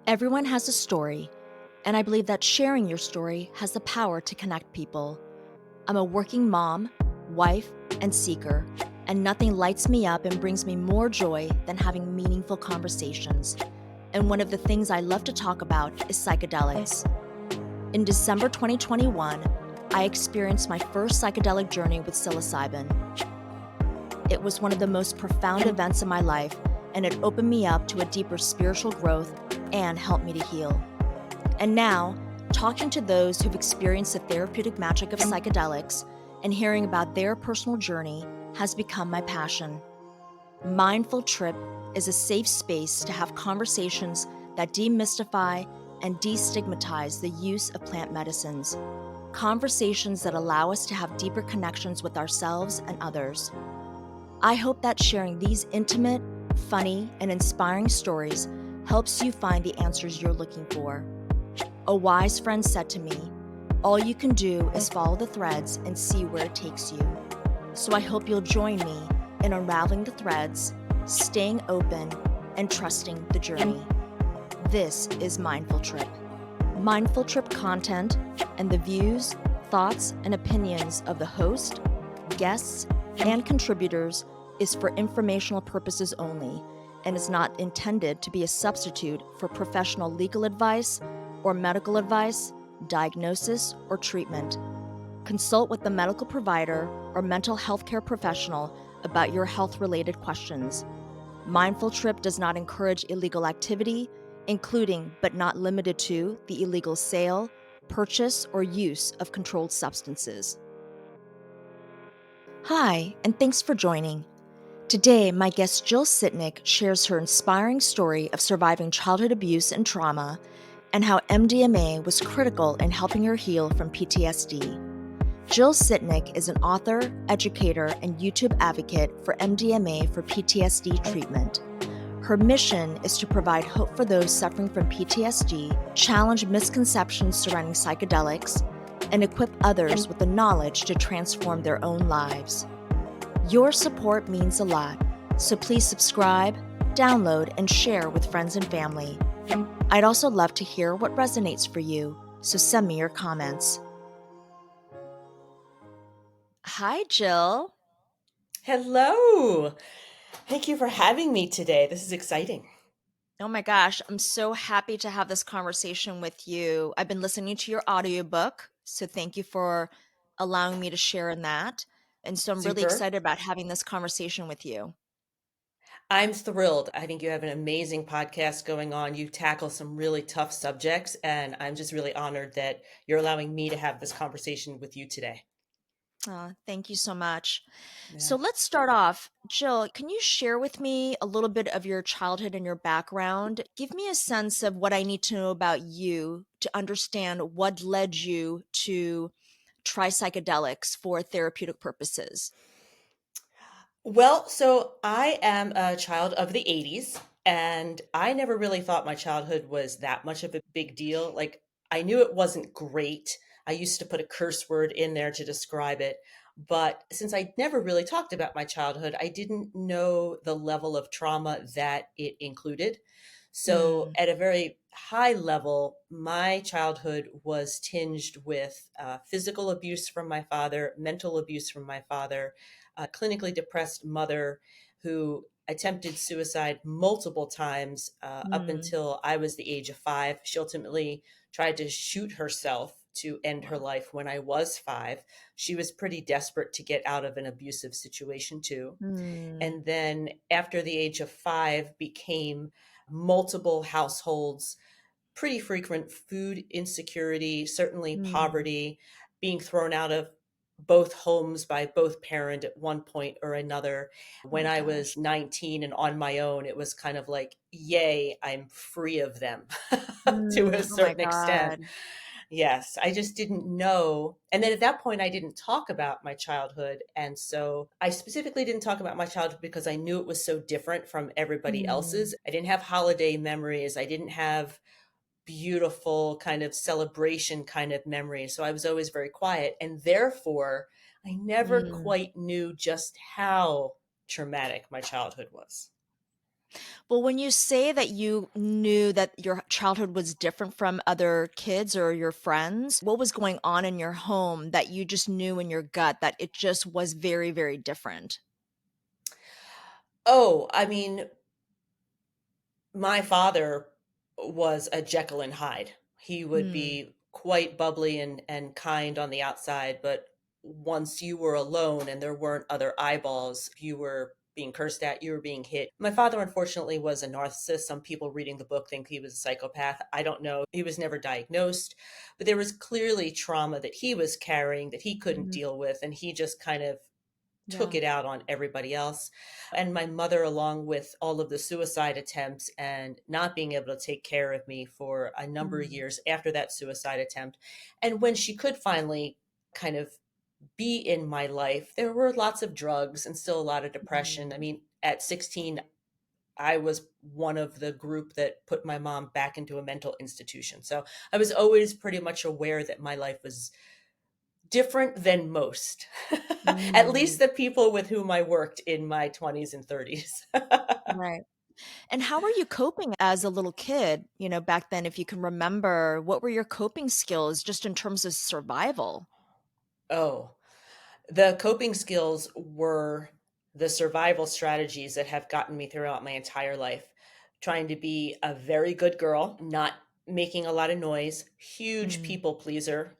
Everyone has a story, and I believe that sharing your story has the power to connect people. I'm a working mom, wife, and seeker, and nothing lights me up and brings me more joy than having meaningful conversations. And one of the things I love to talk about is psychedelics. In December 2021, I experienced my first psychedelic journey with psilocybin. It was one of the most profound events in my life, and it opened me up to a deeper spiritual growth and helped me to heal. And now, talking to those who've experienced the therapeutic magic of psychedelics and hearing about their personal journey has become my passion. Mindful Trip is a safe space to have conversations that demystify and destigmatize the use of plant medicines. Conversations that allow us to have deeper connections with ourselves and others. I hope that sharing these intimate, funny, and inspiring stories helps you find the answers you're looking for. A wise friend said to me, "All you can do is follow the threads and see where it takes you." So I hope you'll join me in unraveling the threads, staying open, and trusting the journey. This is Mindful Trip. Mindful Trip content and the views, thoughts, and opinions of the host, guests, and contributors is for informational purposes only and is not intended to be a substitute for professional legal advice or medical advice, diagnosis, or treatment. Consult with the medical provider or mental health care professional about your health-related questions. Mindful Trip does not encourage illegal activity, including but not limited to the illegal sale, purchase, or use of controlled substances. Hi, and thanks for joining. Today, my guest Jill Sitnick shares her inspiring story of surviving childhood abuse and trauma and how MDMA was critical in helping her heal from PTSD. Jill Sitnick is an author, educator, and YouTube advocate for MDMA for PTSD treatment. Her mission is to provide hope for those suffering from PTSD, challenge misconceptions surrounding psychedelics, and equip others with the knowledge to transform their own lives. Your support means a lot, so please subscribe, download, and share with friends and family. I'd also love to hear what resonates for you, so send me your comments. Hi, Jill. Hello. Thank you for having me today. This is exciting. Oh my gosh, I'm so happy to have this conversation with you. I've been listening to your audiobook, so thank you for allowing me to share in that. And so I'm really Super. excited about having this conversation with you. I'm thrilled. I think you have an amazing podcast going on. You tackle some really tough subjects, and I'm just really honored that you're allowing me to have this conversation with you today. Thank you so much. Yeah. So let's start off. Jill, can you share with me a little bit of your childhood and your background? Give me a sense of what I need to know about you to understand what led you to try psychedelics for therapeutic purposes. Well, so I am a child of the 80s, and I never really thought my childhood was that much of a big deal. Like, I knew it wasn't great. I used to put a curse word in there to describe it. But since I never really talked about my childhood, I didn't know the level of trauma that it included. So, Mm, at a very high level, my childhood was tinged with physical abuse from my father, mental abuse from my father, a clinically depressed mother who attempted suicide multiple times up mm, until I was the age of 5. She ultimately tried to shoot herself to end her wow. life when I was 5. She was pretty desperate to get out of an abusive situation, too. Mm, And then after the age of 5 became multiple households, pretty frequent food insecurity, certainly mm. poverty, being thrown out of both homes by both parent at one point or another. Oh When my I gosh. was 19 and on my own, it was kind of like, yay, I'm free of them to a Oh my certain extent. God. Yes, I just didn't know. And then at that point, I didn't talk about my childhood. And so I specifically didn't talk about my childhood because I knew it was so different from everybody Mm, else's. I didn't have holiday memories. I didn't have beautiful kind of celebration kind of memories. So I was always very quiet. And therefore, I never mm. quite knew just how traumatic my childhood was. Well, when you say that you knew that your childhood was different from other kids or your friends, what was going on in your home that you just knew in your gut that it just was very, very different? Oh, I mean, my father was a Jekyll and Hyde. He would Mm, be quite bubbly and kind on the outside, but once you were alone and there weren't other eyeballs, you were being cursed at, you were being hit. My father, unfortunately, was a narcissist. Some people reading the book think he was a psychopath. I don't know. He was never diagnosed, but there was clearly trauma that he was carrying that he couldn't mhm, deal with, and he just kind of took yeah. it out on everybody else. And my mother, along with all of the suicide attempts and not being able to take care of me for a number of Mm, years after that suicide attempt. And when she could finally kind of be in my life, there were lots of drugs and still a lot of depression. I mm, mean, at 16, I was one of the group that put my mom back into a mental institution. So I was always pretty much aware that my life was different than most. At least mm, the people with whom I worked in my 20s and 30s. right. And how were you coping as a little kid, back then, if you can remember, what were your coping skills just in terms of survival? Oh, the coping skills were the survival strategies that have gotten me throughout my entire life. Trying to be a very good girl, not making a lot of noise, Mm, huge people pleaser,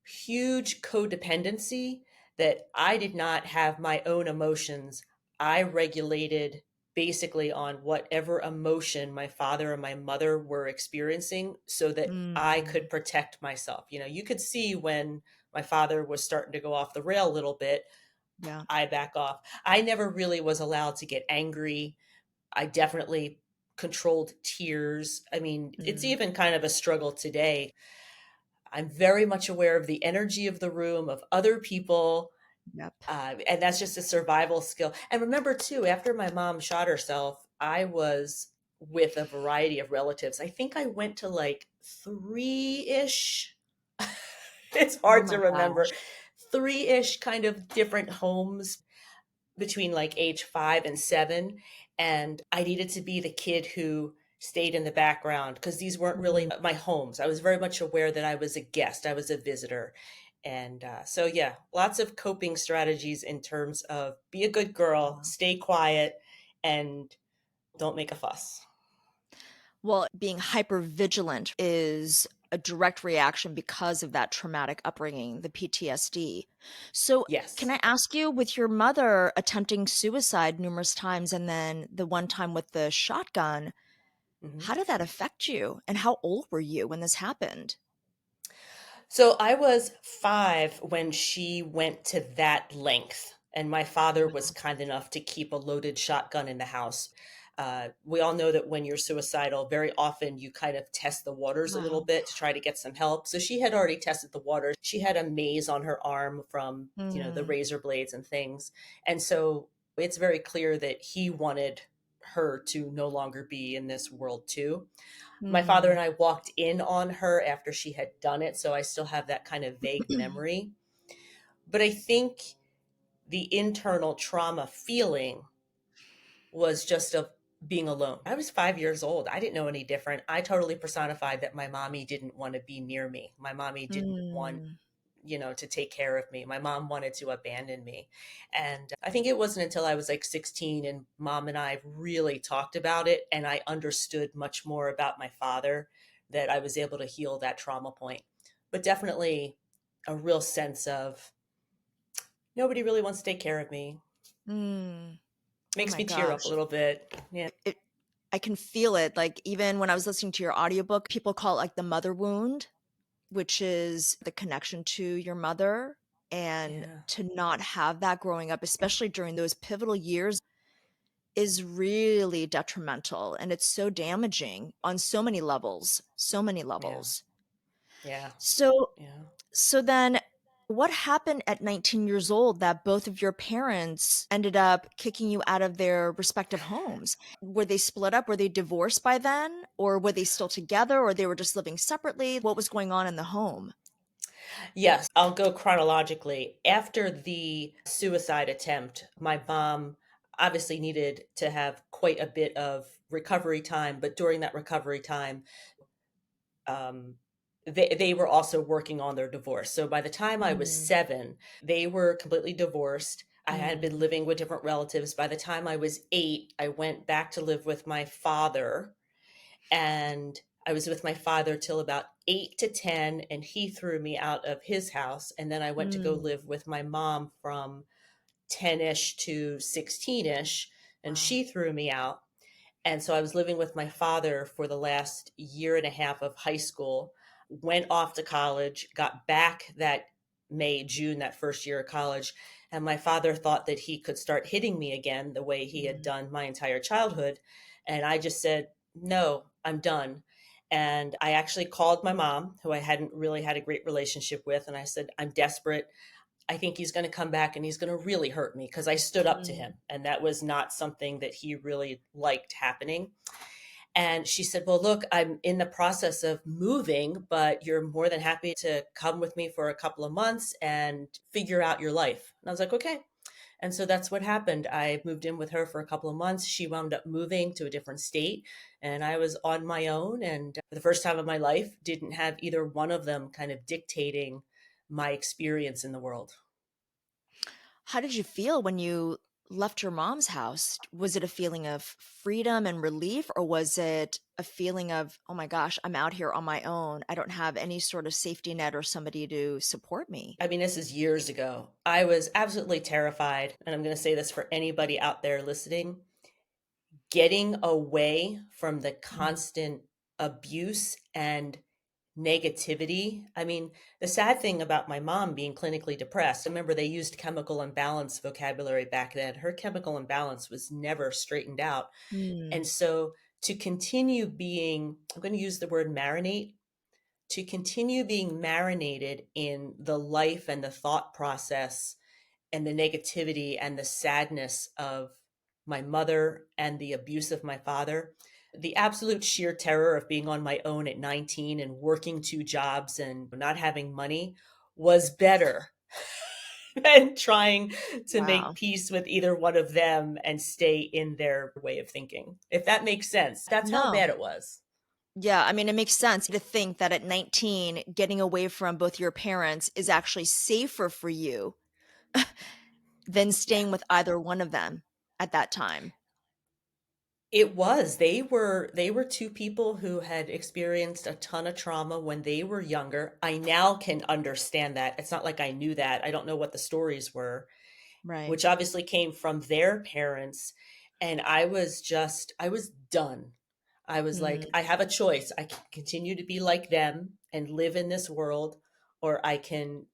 huge codependency that I did not have my own emotions. I regulated basically on whatever emotion my father and my mother were experiencing so that I mm, could protect myself. You know, you could see when my father was starting to go off the rail a little bit, yeah. I back off. I never really was allowed to get angry. I definitely controlled tears. I mean, it's Mm, even kind of a struggle today. I'm very much aware of the energy of the room, of other people, yep. and that's just a survival skill. And remember, too, after my mom shot herself, I was with a variety of relatives. I think I went to like three ish. It's Oh hard to my remember. gosh. Three ish kind of different homes between like age 5 and 7. And I needed to be the kid who stayed in the background because these weren't really Mm, my homes. I was very much aware that I was a guest, I was a visitor. And so, yeah, lots of coping strategies in terms of be a good girl, wow. stay quiet, and don't make a fuss. Well, being hyper vigilant is a direct reaction because of that traumatic upbringing, the PTSD. So, can Yes. I ask you, with your mother attempting suicide numerous times and then the one time with the shotgun, Mhm. how did that affect you? And how old were you when this happened? So I was 5 when she went to that length, and my father was kind enough to keep a loaded shotgun in the house. We all know that when you're suicidal, very often you kind of test the waters a little Wow. bit to try to get some help. So she had already tested the waters. She had a maze on her arm from, the Mm, razor blades and things. And so it's very clear that he wanted her to no longer be in this world too. My father mm, and I walked in on her after she had done it, so I still have that kind of vague memory. But I think the internal trauma feeling was just of being alone. I was 5 years old. I didn't know any different. I totally personified that my mommy didn't want to be near me. My mommy didn't want, mm, to take care of me. My mom wanted to abandon me. And I think it wasn't until I was like 16 and mom and I really talked about it and I understood much more about my father that I was able to heal that trauma point. But definitely a real sense of nobody really wants to take care of me. mm. Oh Makes my me tear up a gosh. little bit. Yeah. It I can feel it. Like, even when I was listening to your audiobook, people call it like the mother wound, which is the connection to your mother. And Yeah. to not have that growing up, especially during those pivotal years, is really detrimental. And it's so damaging on so many levels, so many Yeah. levels. Yeah. So, Yeah. so then what happened at 19 years old that both of your parents ended up kicking you out of their respective homes? Were they split up? Were they divorced by then? Or were they still together? Or they were just living separately? What was going on in the home? Yes, I'll go chronologically. After the suicide attempt, my mom obviously needed to have quite a bit of recovery time, but during that recovery time, um, they were also working on their divorce. So by the time I was Mm, 7, they were completely divorced. I had been mm, living with different relatives. By the time I was 8, I went back to live with my father, and I was with my father till about 8 to 10, and he threw me out of his house. And then I went to go mm. live with my mom from 10-ish to 16-ish, and Wow. she threw me out. And so I was living with my father for the last year and a half of high school, went off to college, got back that May, June, that first year of college. And my father thought that he could start hitting me again the way he had Mm, done my entire childhood. And I just said, no, I'm done. And I actually called my mom, who I hadn't really had a great relationship with. And I said, I'm desperate. I think he's going to come back and he's going to really hurt me, because I stood up to mm, him. And that was not something that he really liked happening. And she said, well, look, I'm in the process of moving, but you're more than happy to come with me for a couple of months and figure out your life. And I was like, okay. And so that's what happened. I moved in with her for a couple of months. She wound up moving to a different state, and I was on my own. And for the first time of my life, didn't have either one of them kind of dictating my experience in the world. How did you feel when you left your mom's house? Was it a feeling of freedom and relief, or was it a feeling of, oh my gosh, I'm out here on my own. I don't have any sort of safety net or somebody to support me? I mean, this is years ago. I was absolutely terrified. And I'm going to say this for anybody out there listening: getting away from the Mm, constant abuse and negativity. I mean, the sad thing about my mom being clinically depressed, I remember they used chemical imbalance vocabulary back then. Her chemical imbalance was never straightened out. And mm, so to continue being, I'm going to use the word marinate, to continue being marinated in the life and the thought process and the negativity and the sadness of my mother and the abuse of my father, the absolute sheer terror of being on my own at 19 and working 2 jobs and not having money was better than trying to make wow. peace with either one of them and stay in their way of thinking. If that makes sense, that's how No. bad it was. Yeah, I mean, it makes sense to think that at 19, getting away from both your parents is actually safer for you than Yeah. staying with either one of them at that time. It was. They were 2 people who had experienced a ton of trauma when they were younger. I now can understand that. It's not like I knew that. I don't know what the stories were, Right. which obviously came from their parents. And I was done. I was like, Mm, I have a choice. I can continue to be like them and live in this world, or I can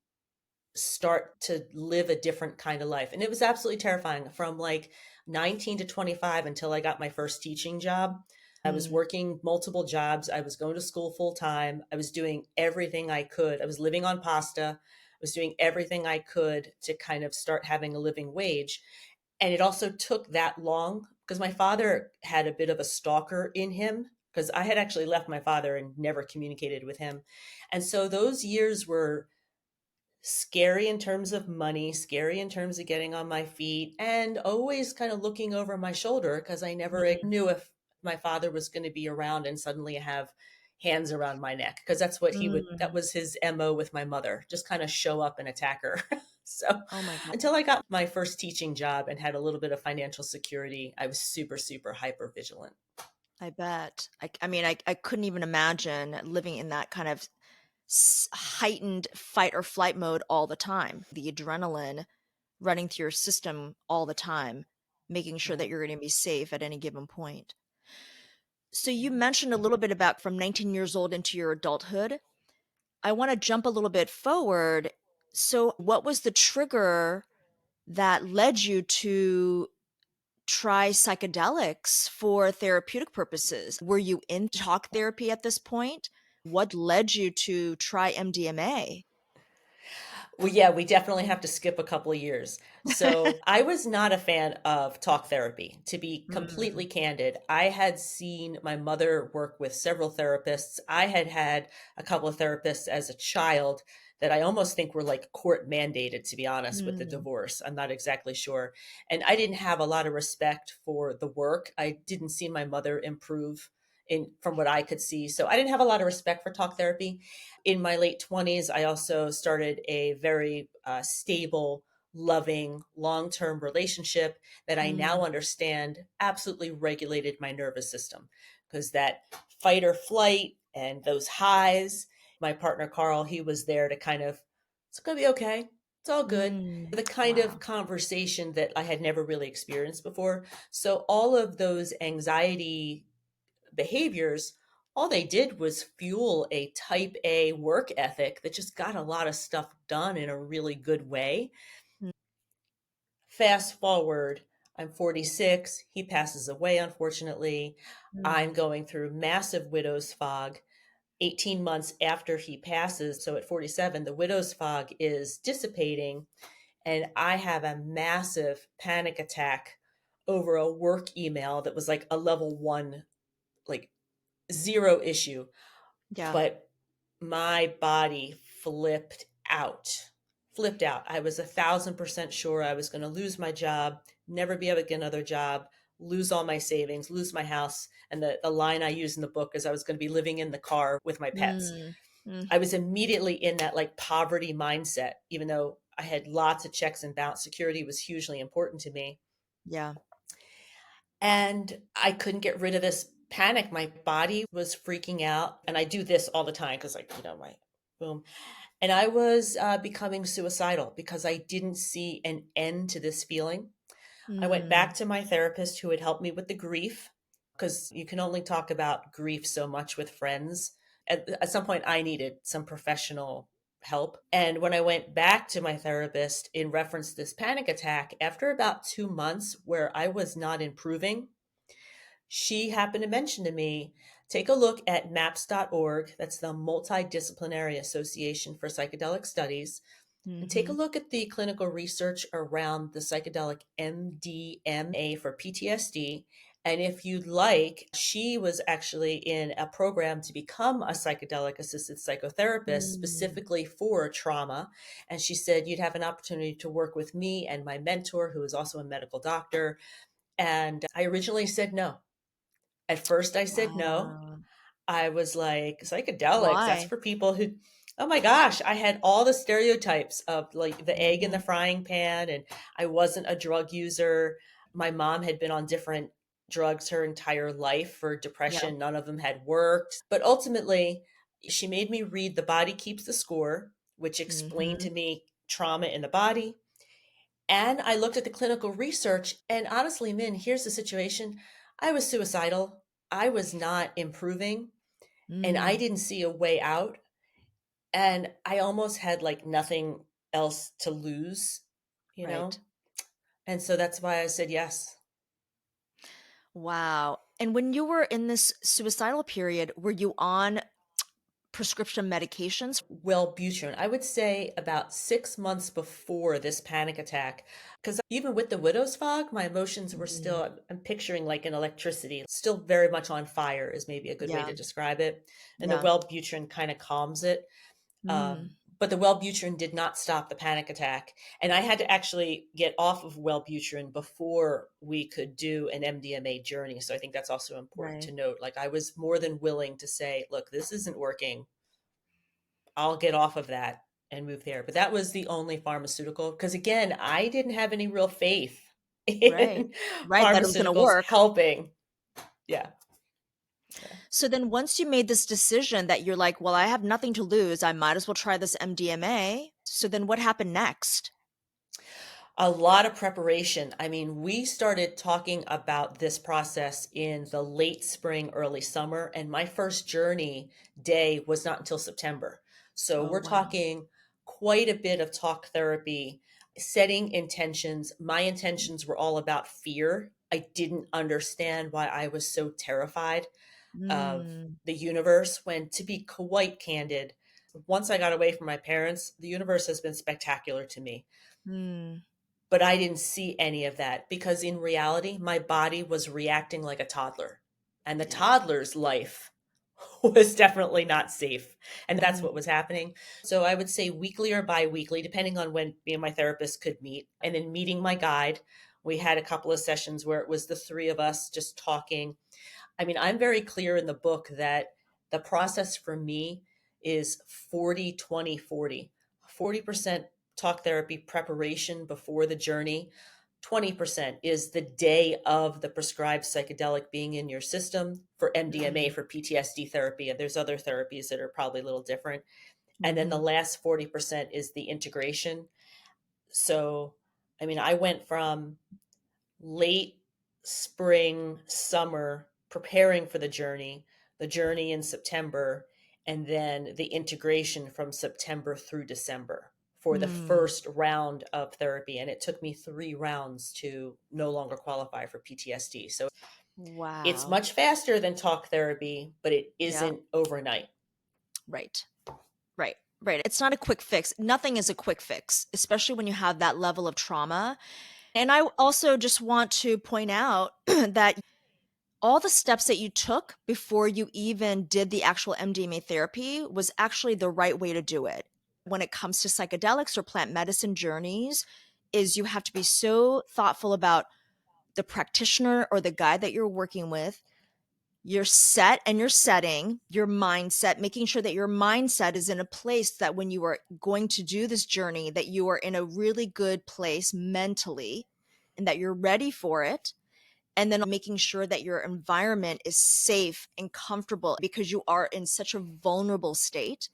start to live a different kind of life. And it was absolutely terrifying from like 19 to 25 until I got my first teaching job. I was mm, working multiple jobs. I was going to school full time. I was doing everything I could. I was living on pasta. I was doing everything I could to kind of start having a living wage. And it also took that long because my father had a bit of a stalker in him, because I had actually left my father and never communicated with him. And so those years were scary in terms of money, scary in terms of getting on my feet, and always kind of looking over my shoulder because I never mm, knew if my father was going to be around and suddenly have hands around my neck, because that's what that mm. was his MO with my mother, just kind of show up and attack her. So Oh my God. until I got my first teaching job and had a little bit of financial security, I was super, super hyper vigilant. I bet. I mean, I couldn't even imagine living in that kind of heightened fight or flight mode all the time. The adrenaline running through your system all the time, making sure Yeah. that you're going to be safe at any given point. So you Yeah. mentioned a little bit about from 19 years old into your adulthood. I want to jump a little bit forward. So what was the trigger that led you to try psychedelics for therapeutic purposes? Were you in talk therapy at this point? What led you to try MDMA? Well, yeah, we definitely have to skip a couple of years. So I was not a fan of talk therapy, to be Mm, completely candid. I had seen my mother work with several therapists. I had had a couple of therapists as a child that I almost think were like court mandated, to be honest, with the mm, divorce. I'm not exactly sure. And I didn't have a lot of respect for the work. I didn't see my mother improve in from what I could see. So I didn't have a lot of respect for talk therapy. In my late 20s, I also started a very stable, loving, long term relationship that I now mm, understand absolutely regulated my nervous system because that fight or flight and those highs, my partner Carl, he was there to kind of, it's going to be okay. It's all good. mm. The kind of Wow. conversation that I had never really experienced before. So, all of those anxiety behaviors, all they did was fuel a type A work ethic that just got a lot of stuff done in a really good way. Mm, Fast forward, I'm 46. He passes away, unfortunately. I'm mm, going through massive widow's fog 18 months after he passes. So at 47, the widow's fog is dissipating, and I have a massive panic attack over a work email that was like a level one, like zero issue. yeah. But my body flipped out. I was 1,000% sure I was going to lose my job, never be able to get another job, lose all my savings, lose my house. And the line I use in the book is I was going to be living in the car with my pets. Mm, mm, I was immediately in that like poverty mindset, even though I had lots of checks and balance. Security was hugely important to me. yeah. And I couldn't get rid of this panic. My body was freaking out. And I do this all the time because, like, my boom. And I was becoming suicidal because I didn't see an end to this feeling. I went back Mm, to my therapist who had helped me with the grief because you can only talk about grief so much with friends. At some point, I needed some professional help. And when I went back to my therapist in reference to this panic attack, after about 2 months where I was not improving, she happened to mention to me, take a look at maps.org. That's the Multidisciplinary Association for Psychedelic Studies. And take a mhm, look at the clinical research around the psychedelic MDMA for PTSD. And if you'd like, she was actually in a program to become a psychedelic assisted psychotherapist mm, specifically for trauma. And she said you'd have an opportunity to work with me and my mentor, who is also a medical doctor. And I originally said no. At first, I said no. wow. I was like, psychedelics, that's Why? for people who, oh my gosh, I had all the stereotypes of like the egg in the Mhm, frying pan, and I wasn't a drug user. My mom had been on different drugs her entire life for yeah. depression. None of them had worked. But ultimately, she made me read The Body Keeps the Score, which explained to Mhm, me trauma in the body. And I looked at the clinical research, and honestly, Min, here's the situation. I was suicidal. I was not improving, and I mm, didn't see a way out. And I almost had like nothing else to lose, you right. know? And so that's why I said yes. Wow. And when you were in this suicidal period, were you on prescription medications? Wellbutrin, I would say about 6 months before this panic attack, because even with the widow's fog, my emotions were Mm, still, I'm picturing like an electricity, still very much on fire is maybe a good way yeah, to describe it. And the yeah. Wellbutrin kind of calms it. Mm, Um, but the Wellbutrin did not stop the panic attack. And I had to actually get off of Wellbutrin before we could do an MDMA journey. So I think that's also important to right, note. Like I was more than willing to say, look, this isn't working. I'll get off of that and move there. But that was the only pharmaceutical because again, I didn't have any real faith right, in right, that it was gonna pharmaceuticals work. helping. Yeah. Yeah. So then once you made this decision that you're like, "Well, I have nothing to lose, I might as well try this MDMA." So then what happened next? A lot of preparation. I mean, we started talking about this process in the late spring, early summer, and my first journey day was not until September. So Oh, we're wow. talking quite a bit of talk therapy, setting intentions. My intentions were all about fear. I didn't understand why I was so terrified of Mm, the universe when, to be quite candid, Once I got away from my parents, the universe has been spectacular to me. Mm, But I didn't see any of that because in reality, my body was reacting like a toddler. And the yeah. toddler's life was definitely not safe. And that's Mm, what was happening. So I would say weekly or bi-weekly, depending on when me and my therapist could meet. And then meeting my guide, we had a couple of sessions where it was the three of us just talking. I mean, I'm very clear in the book that the process for me is 40, 20, 40. 40% talk therapy preparation before the journey. 20% is the day of the prescribed psychedelic being in your system for MDMA, mm, for PTSD therapy. And there's other therapies that are probably a little different. And then the mhm, last 40% is the integration. So, I mean, I went from late spring, summer, preparing for the journey in September, and then the integration from September through December for the mm. first round of therapy. And it took me 3 rounds to no longer qualify for PTSD. So it's Wow. much faster than talk therapy, but it Yeah. isn't overnight. Right. Right. Right. It's not a quick fix. Nothing is a quick fix, especially when you have that level of trauma. And I also just want to point out that all the steps that you took before you even did the actual MDMA therapy was actually the right way to do it. When it comes to psychedelics or plant medicine journeys, is you have to be so thoughtful about the practitioner or the guide that you're working with, your set and your setting, your mindset, making sure that your mindset is in a place that when you are going to do this journey, that you are in a really good place mentally and that you're ready for it. And then making sure that your environment is safe and comfortable because you are in such a vulnerable state.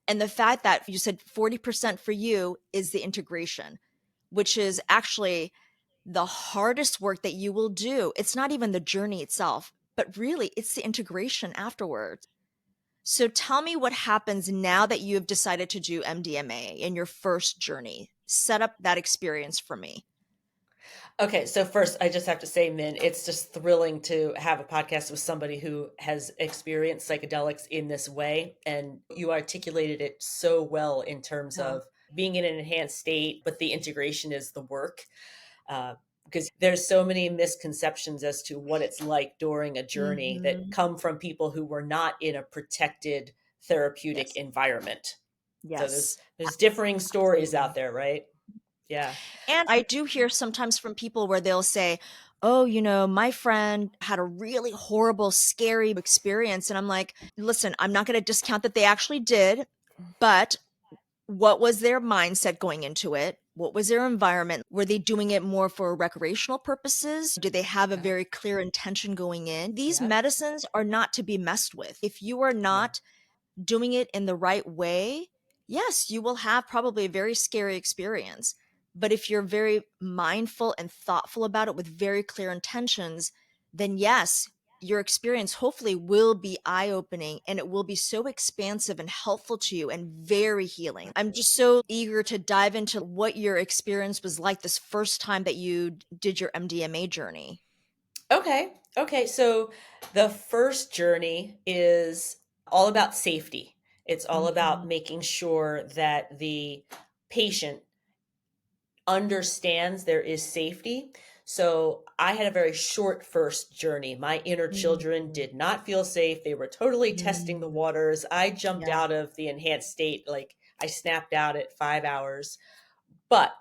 And the fact that you said 40% for you is the integration, which is actually the hardest work that you will do. It's not even the journey itself, but really it's the integration afterwards. So tell me what happens now that you have decided to do MDMA in your first journey. Set up that experience for me. Okay, so first, I just have to say, Min, it's just thrilling to have a podcast with somebody who has experienced psychedelics in this way. And you articulated it so well in terms Yeah. of being in an enhanced state, but the integration is the work. Because there's so many misconceptions as to what it's like during a journey that Hmm. come from people who were not in a protected therapeutic Yes. environment. So Yes. there's differing stories Absolutely. out there, right? Yeah. And I do hear sometimes from people where they'll say, "Oh, my friend had a really horrible, scary experience." And I'm like, listen, I'm not going to discount that they actually did, but what was their mindset going into it? What was their environment? Were they doing it more for recreational purposes? Did they have a Yeah. very clear intention going in? These Yeah. medicines are not to be messed with. If you are Yeah. not doing it in the right way, yes, you will have probably a very scary experience. But if you're very mindful and thoughtful about it with very clear intentions, then yes, your experience hopefully will be eye opening and it will be so expansive and helpful to you and very healing. I'm just so eager to dive into what your experience was like this first time that you did your MDMA journey. Okay. Okay. So the first journey is all about safety. It's all about Mhm. making sure that the patient understands there is safety. So I had a very short first journey. My inner children Mhm. did not feel safe. They were totally testing the Mm. waters. I jumped Yeah. out of the enhanced state. Like I snapped out at 5 hours. But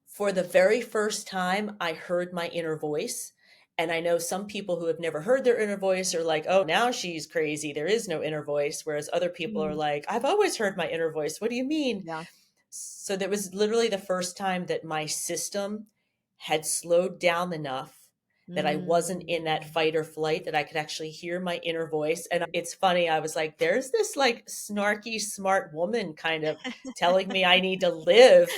for the very first time, I heard my inner voice. And I know some people who have never heard their inner voice are like, oh, now she's crazy. There is no inner voice. Whereas other people are Mm. like, I've always heard my inner voice. What do you mean? Yeah. So that was literally the first time that my system had slowed down enough that I wasn't in that Mm. fight or flight, that I could actually hear my inner voice. And it's funny, I was like, there's this like snarky, smart woman kind of telling me I need to live.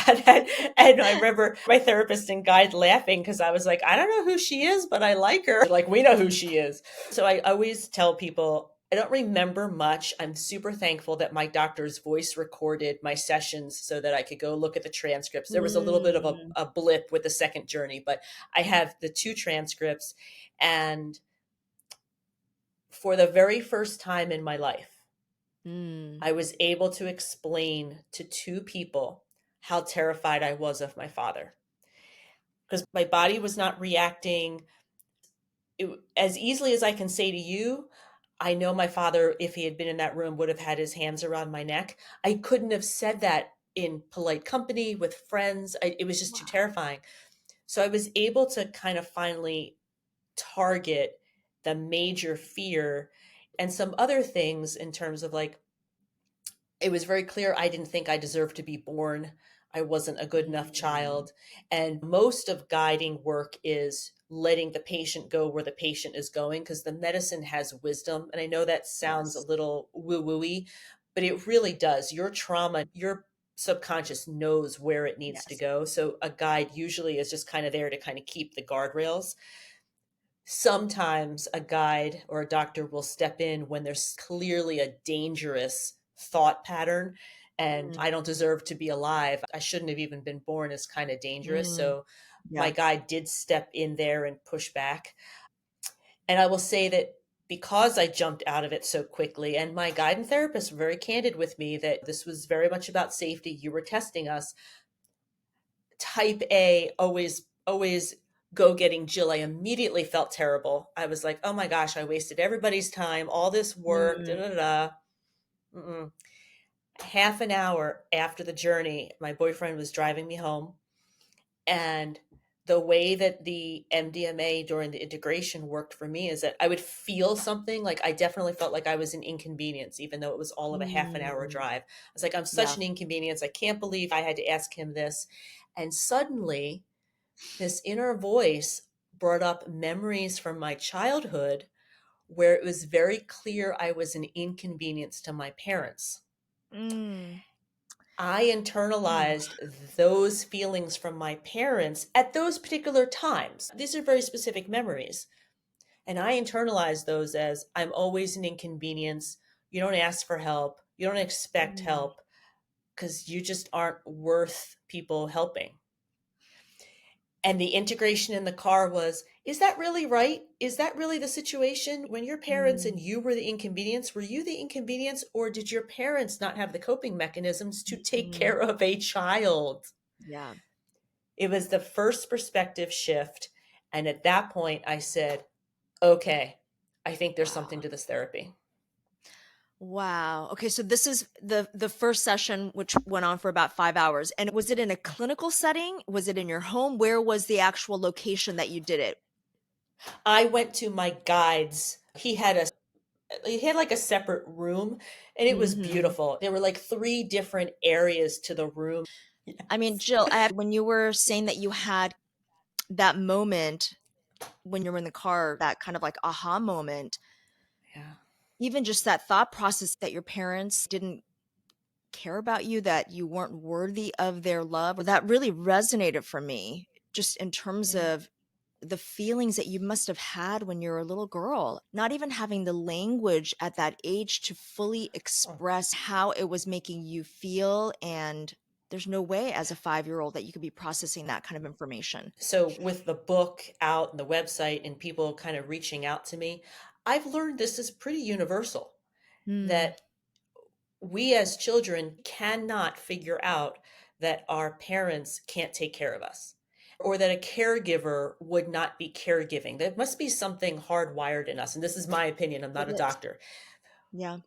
And I remember my therapist and guide laughing because I was like, I don't know who she is, but I like her. Like, we know who she is. So I always tell people, I don't remember much. I'm super thankful that my doctor's voice recorded my sessions so that I could go look at the transcripts. There was a little bit of Mm. a blip with the second journey, but I have the two transcripts. And for the very first time in my life, Mm. I was able to explain to two people how terrified I was of my father because my body was not reacting as easily as I can say to you. I know my father, if he had been in that room, would have had his hands around my neck. I couldn't have said that in polite company with friends. It was just too Wow. terrifying. So I was able to kind of finally target the major fear and some other things in terms of like, it was very clear I didn't think I deserved to be born. I wasn't a good enough Mm. child. And most of guiding work is letting the patient go where the patient is going because the medicine has wisdom. And I know that sounds a Yes. little woo wooey, but it really does. Your trauma, your subconscious knows where it needs to Yes. go. So a guide usually is just kind of there to kind of keep the guardrails. Sometimes a guide or a doctor will step in when there's clearly a dangerous thought pattern and Mm. I don't deserve to be alive. I shouldn't have even been born is kind of dangerous. Mm. So my Yeah. guide did step in there and push back. And I will say that because I jumped out of it so quickly, and my guide and therapist were very candid with me that this was very much about safety. You were testing us. Type A, always go getting Jill. I immediately felt terrible. I was like, oh my gosh, I wasted everybody's time, all this work, da Mm. da da. Mm-mm. Half an hour after the journey, my boyfriend was driving me home, and the way that the MDMA during the integration worked for me is that I would feel something like I definitely felt like I was an inconvenience, even though it was all of a half an hour Mm. drive. I was like, I'm such Yeah. an inconvenience. I can't believe I had to ask him this. And suddenly, this inner voice brought up memories from my childhood where it was very clear I was an inconvenience to my parents. Mm. I internalized those feelings from my parents at those particular times. These are very specific memories. And I internalized those as I'm always an inconvenience. You don't ask for help. You don't expect Mm. help because you just aren't worth people helping. And the integration in the car was, is that really right? Is that really the situation? When your parents and Mm. you were the inconvenience, were you the inconvenience, or did your parents not have the coping mechanisms to take Mm. care of a child? Yeah. It was the first perspective shift. And at that point, I said, okay, I think there's Wow. something to this therapy. Wow. Okay, so this is the first session, which went on for about 5 hours. And was it in a clinical setting? Was it in your home? Where was the actual location that you did it? I went to my guide's. He had like a separate room and it was Hmm. beautiful. There were like three different areas to the room. I mean, Yes. Jill, when you were saying that you had that moment when you were in the car, that kind of like aha moment, Yeah. even just that thought process that your parents didn't care about you, that you weren't worthy of their love, that really resonated for me, just in terms Yeah. of the feelings that you must have had when you were a little girl, not even having the language at that age to fully Oh. express how it was making you feel. And there's no way as a 5-year-old that you could be processing that kind of information. So with the book out and the website and people kind of reaching out to me, I've learned this is pretty universal Hmm. that we as children cannot figure out that our parents can't take care of us or that a caregiver would not be caregiving. There must be something hardwired in us. And this is my opinion. I'm It not a is. doctor. Yeah.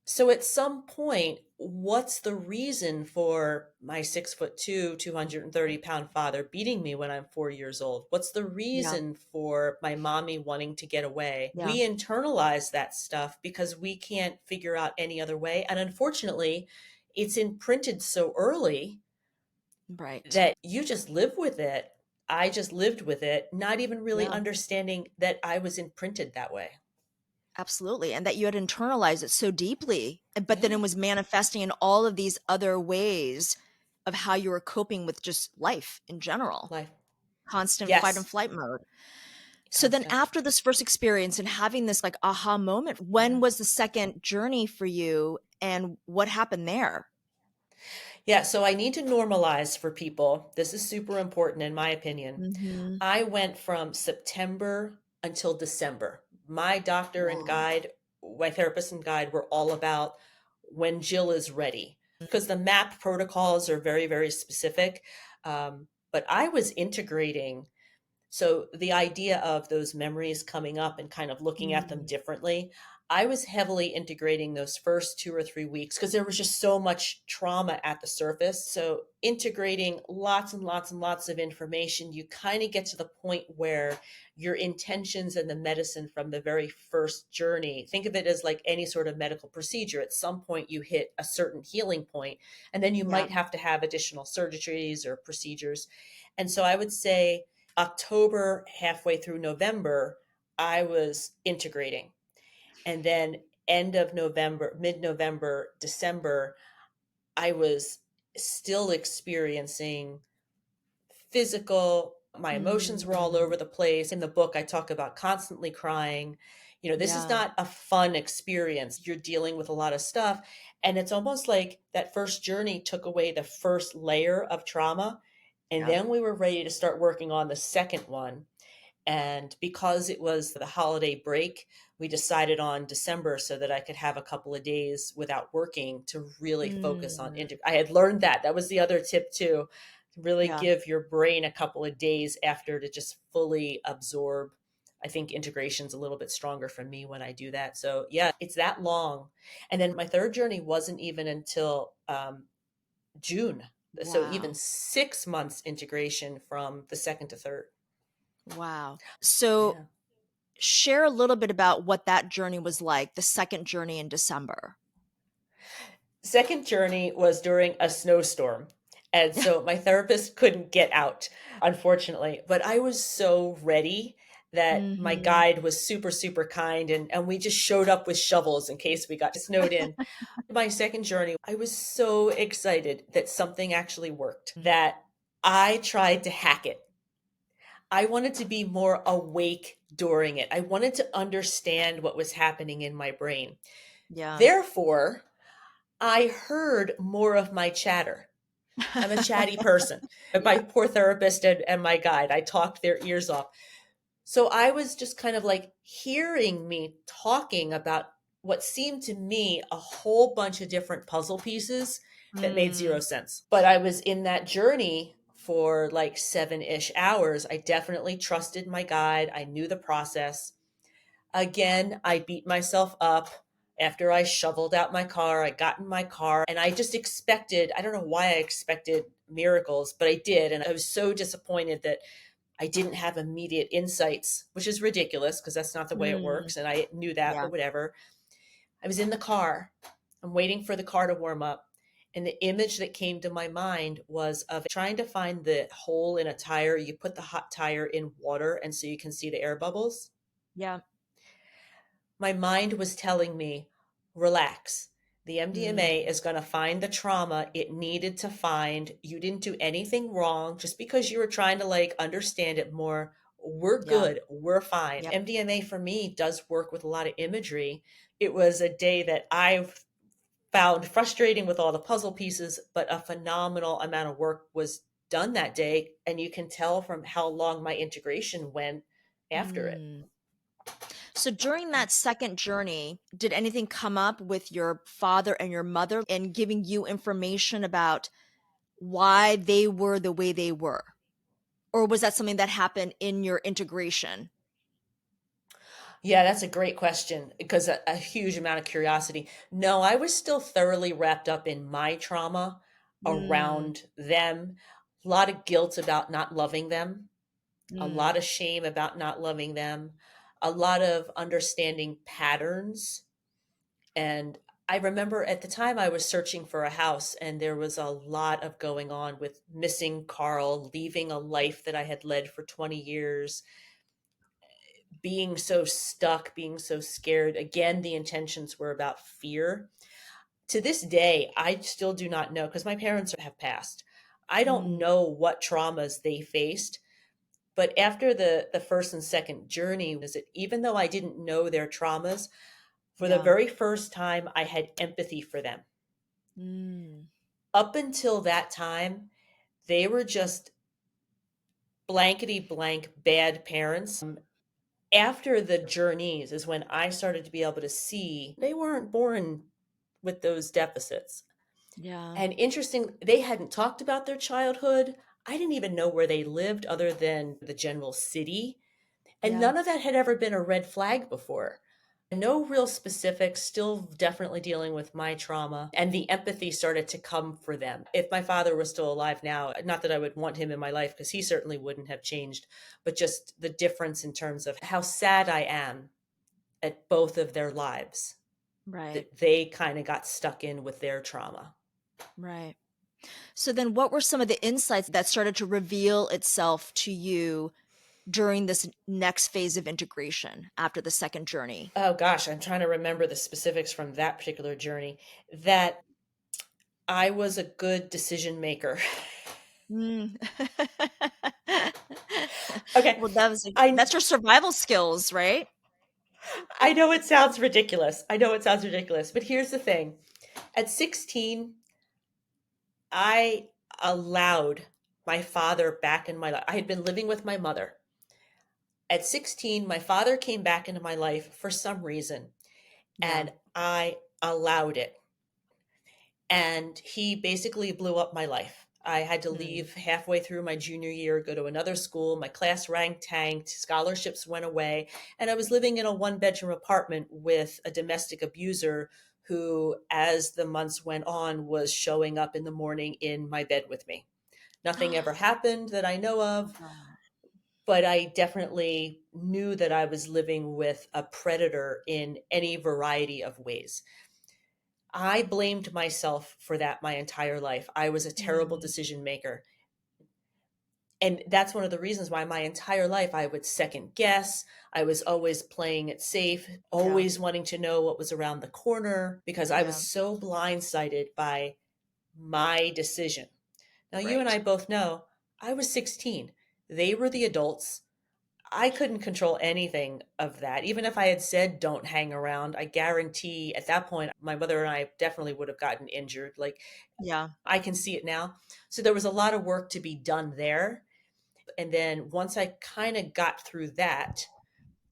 So at some point, what's the reason for my 6'2", 230-pound father beating me when I'm 4 years old? What's the Yeah. reason for my mommy wanting to get away? Yeah. We internalize that stuff because we can't figure out any other way. And unfortunately, it's imprinted so early Right. that you just live with it. I just lived with it, not even really Yeah. understanding that I was imprinted that way. Absolutely. And that you had internalized it so deeply, but then Yeah. it was manifesting in all of these other ways of how you were coping with just life in general, Life. constant fight and Yes. flight mode. So then Constant. after this first experience and having this like aha moment, when Yeah. was the second journey for you and what happened there? Yeah, so I need to normalize for people. This is super important in my opinion. Mhm. I went from September until December. My doctor and Wow. guide, my therapist and guide were all about when Jill is ready, because the MAP protocols are very, very specific. But I was integrating, so the idea of those memories coming up and kind of looking at them Mm, differently, I was heavily integrating those first 2 or 3 weeks because there was just so much trauma at the surface. So integrating lots and lots and lots of information, you kind of get to the point where your intentions and the medicine from the very first journey, think of it as like any sort of medical procedure. At some point you hit a certain healing point, and then you yeah. might have to have additional surgeries or procedures. And so I would say October, halfway through November, I was integrating. And then end of November, mid November, December, I was still experiencing physical, my emotions were all Mm, over the place. In the book, I talk about constantly crying. This is yeah. not a fun experience. You're dealing with a lot of stuff. And it's almost like that first journey took away the first layer of trauma. And Yeah. then we were ready to start working on the second one. And because it was the holiday break, we decided on December so that I could have a couple of days without working to really focus on Mm, I had learned that. That was the other tip too. To really yeah. give your brain a couple of days after to just fully absorb. I think integration's a little bit stronger for me when I do that. So yeah, it's that long. And then my third journey wasn't even until June. So even Wow. 6 months integration from the second to third. Wow. So Yeah. share a little bit about what that journey was like, the second journey in December. Second journey was during a snowstorm. And so my therapist couldn't get out, unfortunately. But I was so ready that my Mhm. guide was super, super kind. And we just showed up with shovels in case we got snowed in. My second journey, I was so excited that something actually worked, that I tried to hack it. I wanted to be more awake during it. I wanted to understand what was happening in my brain. Yeah. Therefore, I heard more of my chatter. I'm a chatty person. My poor therapist and my guide, I talked their ears off. So I was just kind of like hearing me talking about what seemed to me a whole bunch of different puzzle pieces that made zero Mm, sense. But I was in that journey for like 7-ish hours. I definitely trusted my guide. I knew the process. Again, I beat myself up after I shoveled out my car. I got in my car and I just expected, I don't know why I expected miracles, but I did. And I was so disappointed that I didn't have immediate insights, which is ridiculous because that's not the way it mm, works. And I knew that, yeah. but whatever. I was in the car. I'm waiting for the car to warm up. And the image that came to my mind was of trying to find the hole in a tire. You put the hot tire in water and so you can see the air bubbles. Yeah. My mind was telling me, relax. The MDMA Mm, is going to find the trauma it needed to find. You didn't do anything wrong just because you were trying to like understand it more. We're yeah. good. We're fine. Yep. MDMA for me does work with a lot of imagery. It was a day that I found frustrating with all the puzzle pieces, but a phenomenal amount of work was done that day. And you can tell from how long my integration went after it. Mm. So during that second journey, did anything come up with your father and your mother and giving you information about why they were the way they were? Or was that something that happened in your integration? Yeah, that's a great question because a huge amount of curiosity. No, I was still thoroughly wrapped up in my trauma Mm, around them. A lot of guilt about not loving them, a mm, lot of shame about not loving them, a lot of understanding patterns. And I remember at the time I was searching for a house, and there was a lot of going on with missing Carl, leaving a life that I had led for 20 years, being so stuck, being so scared. Again, the intentions were about fear. To this day, I still do not know because my parents have passed. I don't mm, know what traumas they faced. But after the first and second journey, is it even though I didn't know their traumas, for the yeah. very first time, I had empathy for them. Mm, Up until that time, they were just blankety blank bad parents. After the journeys is when I started to be able to see they weren't born with those deficits. Yeah. And interesting, they hadn't talked about their childhood. I didn't even know where they lived other than the general city. And Yeah. none of that had ever been a red flag before. No real specifics, still definitely dealing with my trauma. And the empathy started to come for them. If my father was still alive now, not that I would want him in my life because he certainly wouldn't have changed, but just the difference in terms of how sad I am at both of their lives, Right. that they kind of got stuck in with their trauma. Right. So then what were some of the insights that started to reveal itself to you during this next phase of integration after the second journey? Oh gosh, I'm trying to remember the specifics from that particular journey. That I was a good decision maker. Mm. Okay. Well, that was I that's your survival skills, right? I know it sounds ridiculous. I know it sounds ridiculous, but here's the thing. At 16, I allowed my father back in my life. I had been living with my mother. At 16, my father came back into my life for some reason, Yeah. and I allowed it. And he basically blew up my life. I had to Mm. leave halfway through my junior year, go to another school. My class rank tanked, scholarships went away, and I was living in a one-bedroom apartment with a domestic abuser who, as the months went on, was showing up in the morning in my bed with me. Nothing ever happened that I know of, God. but I definitely knew that I was living with a predator in any variety of ways. I blamed myself for that my entire life. I was a terrible Mm. decision maker. And that's one of the reasons why my entire life I would second guess. I was always playing it safe, Yeah. always wanting to know what was around the corner because I was Yeah. so blindsided by my decision. Now, you and Right. I both know I was 16. They were the adults. I couldn't control anything of that. Even if I had said don't hang around, I guarantee at that point my mother and I definitely would have gotten injured. Like Yeah. I can see it now. So there was a lot of work to be done there. And then once I kind of got through that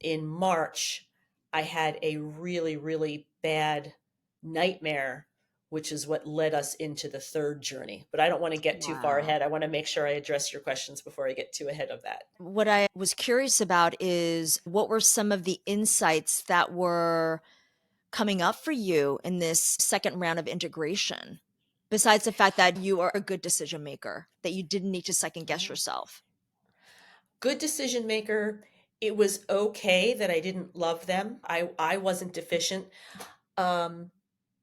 in March, I had a really, really bad nightmare, which is what led us into the third journey. But I don't want to get too far Wow. ahead. I want to make sure I address your questions before I get too ahead of that. What I was curious about is what were some of the insights that were coming up for you in this second round of integration? Besides the fact that you are a good decision maker, that you didn't need to second guess Oh. yourself. Good decision maker. It was okay that I didn't love them. I wasn't deficient. Um,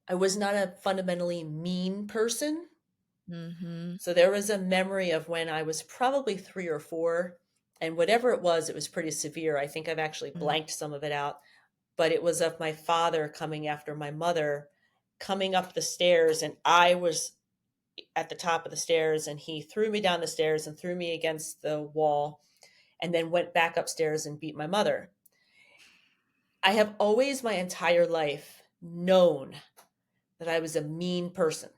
I was not a fundamentally mean person. Mhm. So there was a memory of when I was probably 3 or 4, and whatever it was pretty severe. I think I've actually Mm. blanked some of it out, but it was of my father coming after my mother, coming up the stairs, and I was at the top of the stairs, and he threw me down the stairs and threw me against the wall, and then went back upstairs and beat my mother. I have always, my entire life, known that I was a mean person,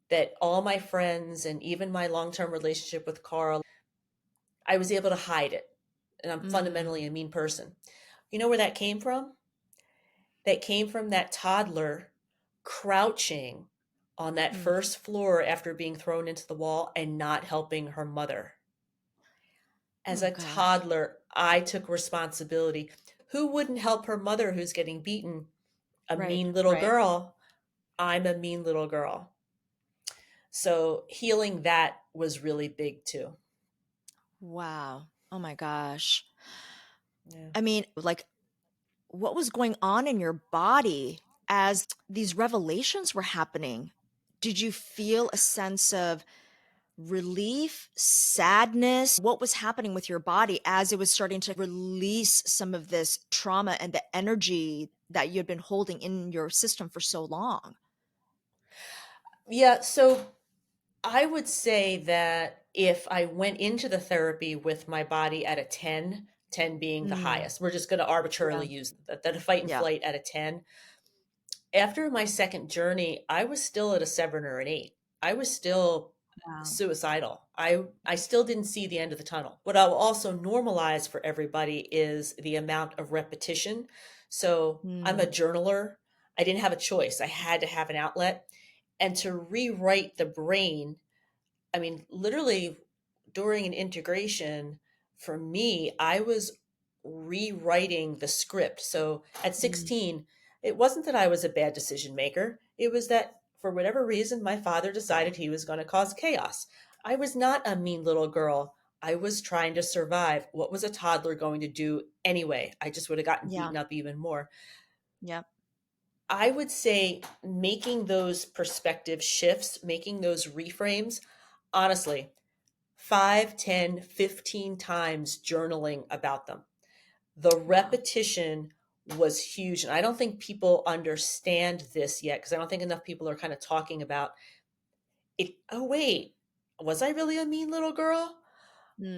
that all my friends and even my long term relationship with Carl, I was able to hide it. And I'm fundamentally Mm. a mean person. You know where that came from? That came from that toddler crouching on that Mm. first floor after being thrown into the wall and not helping her mother. As Oh a gosh. toddler, I took responsibility. Who wouldn't help her mother who's getting beaten? A Right. mean little Right. girl. I'm a mean little girl. So healing that was really big too. Wow. Oh my gosh. Yeah. I mean, like what was going on in your body as these revelations were happening? Did you feel a sense of relief, sadness? What was happening with your body as it was starting to release some of this trauma and the energy that you had been holding in your system for so long? Yeah, so I would say that if I went into the therapy with my body at a 10, 10 being the Mm. highest, we're just going to Yeah. arbitrarily use that a fight and Yeah. flight at a 10. After my second journey, I was still at a 7 or an 8. I was still Wow. suicidal. I still didn't see the end of the tunnel. What I'll also normalize for everybody is the amount of repetition. So I'm a Mm. journaler. I didn't have a choice. I had to have an outlet. And to rewrite the brain, I mean, literally during an integration, for me, I was rewriting the script. So at Mm, 16, it wasn't that I was a bad decision maker. It was that for whatever reason, my father decided he was going to cause chaos. I was not a mean little girl. I was trying to survive. What was a toddler going to do anyway? I just would have gotten yeah. beaten up even more. Yeah. I would say making those perspective shifts, making those reframes, honestly, 5, 10, 15 times journaling about them. The Wow. repetition was huge. And I don't think people understand this yet because I don't think enough people are kind of talking about it. Oh, wait, was I really a mean little girl?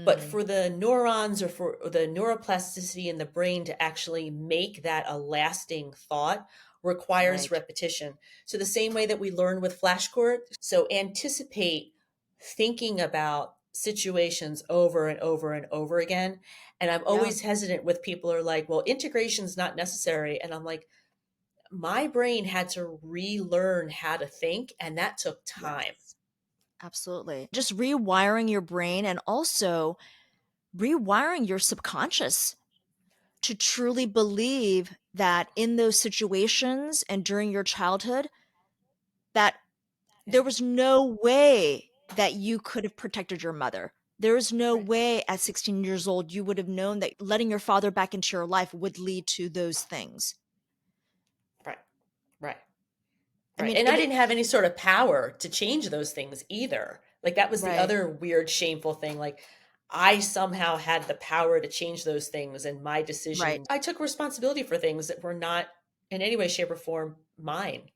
But Mm, for the neurons or for the neuroplasticity in the brain to actually make that a lasting thought requires right. repetition. So the same way that we learn with flashcards, so anticipate thinking about situations over and over and over again. And I'm Yeah. always hesitant with people who are like, well, integration's not necessary. And I'm like, my brain had to relearn how to think, and that took time. Yes. Absolutely. Just rewiring your brain and also rewiring your subconscious to truly believe that in those situations and during your childhood that Yeah, there was no way that you could have protected your mother. There is no right, way at 16 years old you would have known that letting your father back into your life would lead to those things. right, right. I Right. mean, And I it didn't have any sort of power to change those things either. Like that was the right, other weird, shameful thing. Like I somehow had the power to change those things and my right. decisions. I took responsibility for things that were not in any way, shape, or form mine.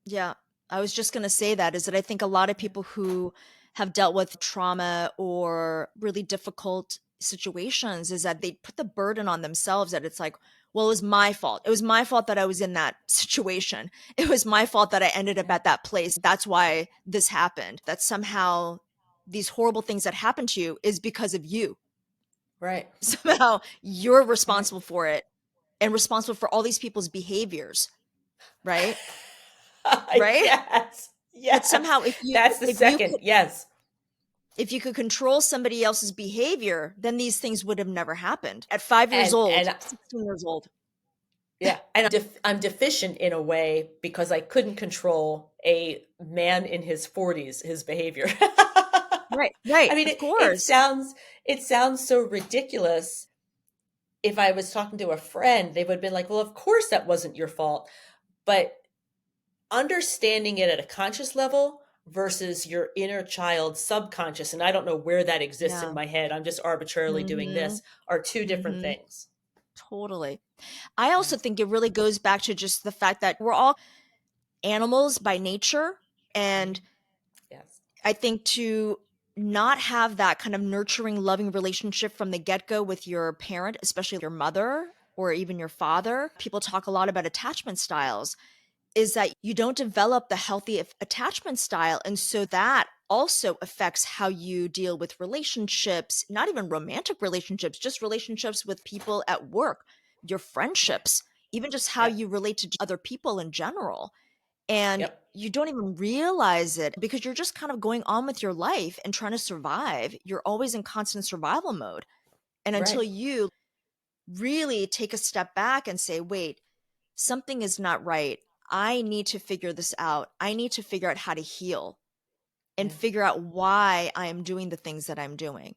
Yeah. I was just going to say that is that I think a lot of Yeah. people who have dealt with trauma or really difficult situations is that they put the burden on themselves that it's like, well, it was my fault. It was my fault that I was in that situation. It was my fault that I ended up Yeah. at that place. That's why this happened. That somehow these horrible things that happened to you is because of you. Right. Somehow you're Right. responsible for it and responsible for all these people's behaviors, right? Right? Yes. That Yes. somehow That's the second. Yes. if you could control somebody else's behavior, then these things would have never happened. At 5 years old, And 16 years old. yeah, and I'm deficient in a way because I couldn't control a man in his 40s, his behavior. Right, right, I mean, of it course. sounds so ridiculous. If I was talking to a friend, they would have been like, "Well, of course that wasn't your fault." But understanding it at a conscious level versus your inner child subconscious, and I don't know where that exists in Yeah. my head. I'm just arbitrarily doing Mhm, this, are two different mhm. things. Totally. I Yeah. also think it really goes back to just the fact that we're all animals by nature, and Mhm. Yes. I think to not have that kind of nurturing, loving relationship from the get-go with your parent, especially your mother or even your father. People talk a lot about attachment styles. Is that you don't develop the healthy attachment style. And so that also affects how you deal with relationships, not even romantic relationships, just relationships with people at work, your Right. friendships, even just how Yep. you relate to other people in general. And Yep. you don't even realize it because you're just kind of going on with your life and trying to survive. You're always in constant survival mode. And until Right. you really take a step back and say, wait, something is not right. I need to figure this out. I need to figure out how to heal and Yeah. figure out why I am doing the things that I'm doing.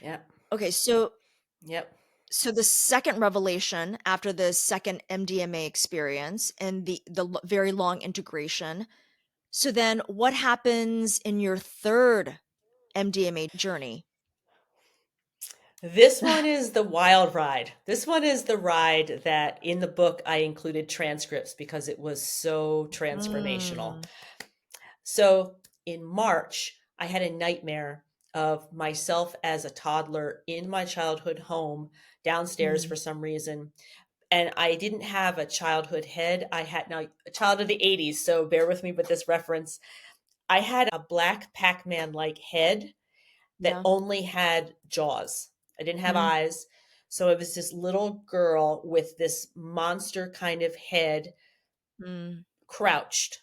Yep. Okay, Yep. so the second revelation after the second MDMA experience and very long integration. So then what happens in your third MDMA journey? This one is the wild ride. This one is the ride that in the book I included transcripts because it was so transformational. Mm, So in March, I had a nightmare of myself as a toddler in my childhood home downstairs mm, for some reason. And I didn't have a childhood head. I had now a child of the 80s, so bear with me with this reference. I had a black Pac Man like head that yeah. only had jaws. I didn't have Mm, eyes. So it was this little girl with this monster kind of head. Mm. crouched.